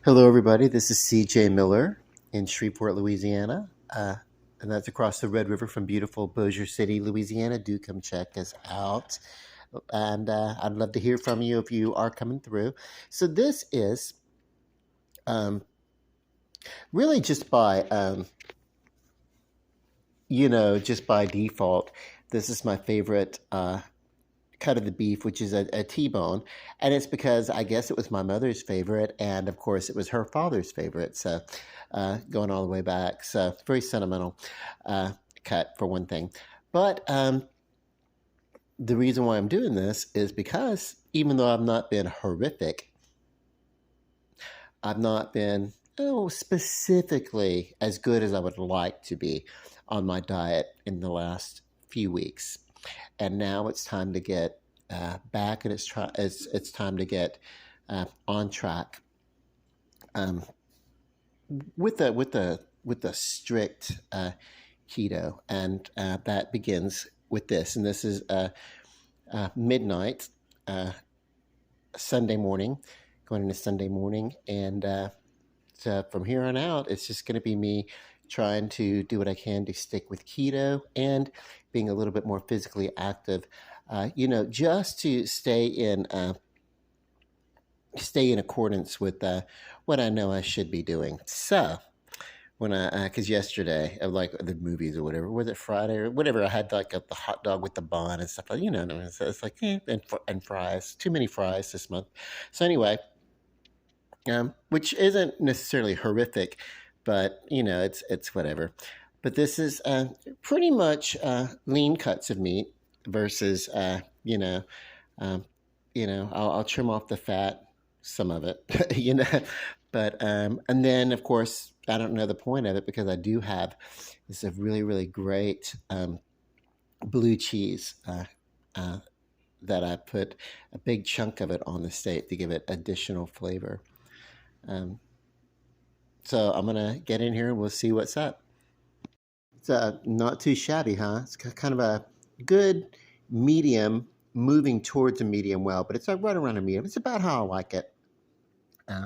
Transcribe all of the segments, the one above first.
Hello, everybody. This is CJ Miller in Shreveport, Louisiana. And that's across the Red River from beautiful Bossier City, Louisiana. Do come check us out. And I'd love to hear from you if you are coming through. So, this is um, really just just by default, this is my favorite cut of the beef, which is a T-bone, and it's because I guess it was my mother's favorite, and of course it was her father's favorite. So, going all the way back, so it's very sentimental uh, cut for one thing. But the reason why I'm doing this is because even though I've not been horrific, I've not been specifically as good as I would like to be on my diet in the last few weeks. And now it's time to get back, and it's time to get on track um, with a strict keto, and that begins with this. And this is midnight uh, Sunday morning, going into Sunday morning, and so from here on out, it's just going to be me trying to do what I can to stick with keto and being a little bit more physically active, just to stay in accordance with what I know I should be doing. So when because yesterday, like the movies or whatever, was it Friday or whatever, I had like the hot dog with the bun and stuff like, what I mean? So it's like, and fries, too many fries this month. So anyway, which isn't necessarily horrific, but it's whatever. But this is pretty much lean cuts of meat versus um, I'll trim off the fat, some of it, but and then of course I don't know the point of it because I do have this a really really great blue cheese. Uh, that I put a big chunk of it on the steak to give it additional flavor. Um, So I'm gonna get in here and we'll see what's up. It's not too shabby, huh? It's kind of a good medium, moving towards a medium well, but it's right around a medium. It's about how I like it. Uh,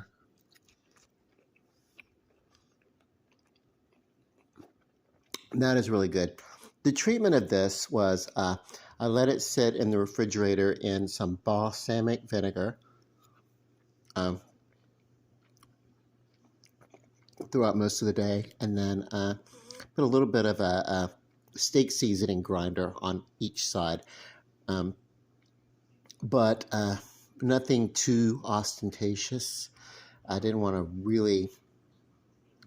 that is really good. The treatment of this was I let it sit in the refrigerator in some balsamic vinegar um, throughout most of the day, and then put a little bit of a steak seasoning grinder on each side. Um, but nothing too ostentatious. I didn't want to really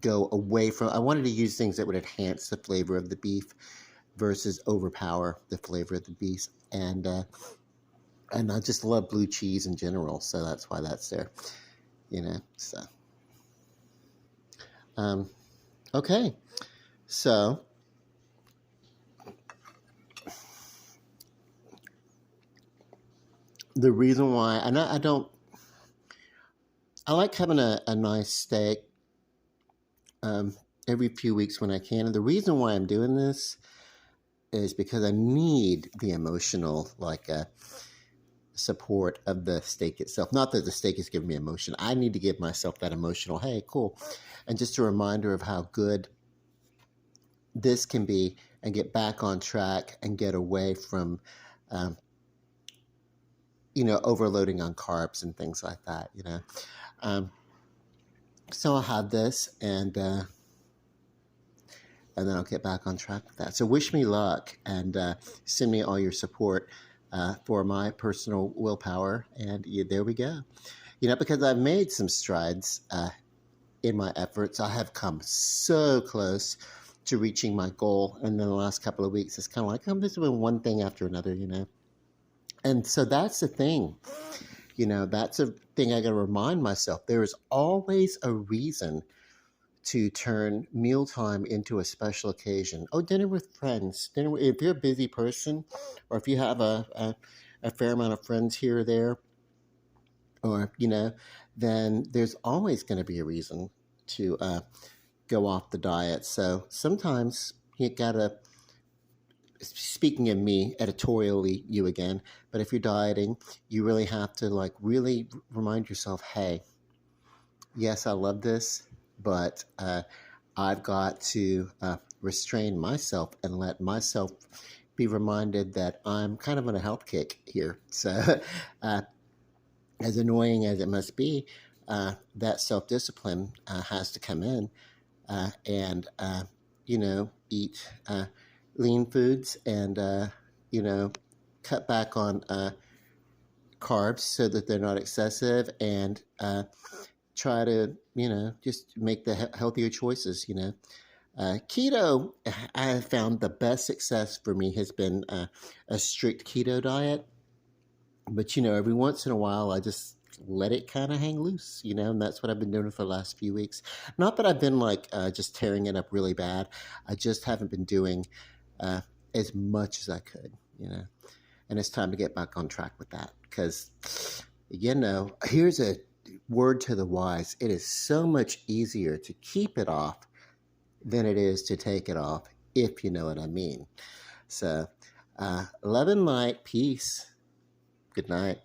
go away from. I wanted to use things that would enhance the flavor of the beef versus overpower the flavor of the beef. And I just love blue cheese in general, so that's why that's there. So um, okay, so the reason why, and I don't, I like having a nice steak um, every few weeks when I can. And the reason why I'm doing this is because I need the emotional support of the steak itself. Not that the steak is giving me emotion. I need to give myself that emotional, hey, cool. And just a reminder of how good this can be and get back on track and get away from, um, overloading on carbs and things like that. So I'll have this and then I'll get back on track with that. So wish me luck and send me all your support for my personal willpower. And yeah, there we go. Because I've made some strides in my efforts. I have come so close to reaching my goal. And then the last couple of weeks, it's kind of like I'm just doing one thing after another. And so that's the thing. That's a thing I got to remind myself. There is always a reason to turn mealtime into a special occasion. Oh, dinner with friends. If you're a busy person, or if you have a fair amount of friends here or there, or then there's always going to be a reason to go off the diet. So sometimes you gotta. Speaking of me, editorially, you again. But if you're dieting, you really have to really remind yourself, hey, Yes, I love this, but I've got to restrain myself and let myself be reminded that I'm kind of on a health kick here. So, uh, as annoying as it must be, that self discipline has to come in and, eat lean foods and, cut back on carbs so that they're not excessive and try to, just make the healthier choices, keto, I have found the best success for me has been a strict keto diet. But, every once in a while, I just let it kind of hang loose, and that's what I've been doing for the last few weeks. Not that I've been like just tearing it up really bad. I just haven't been doing uh, as much as I could, and it's time to get back on track with that because, here's a word to the wise. It is so much easier to keep it off than it is to take it off, if you know what I mean. So, love and light, peace. Good night.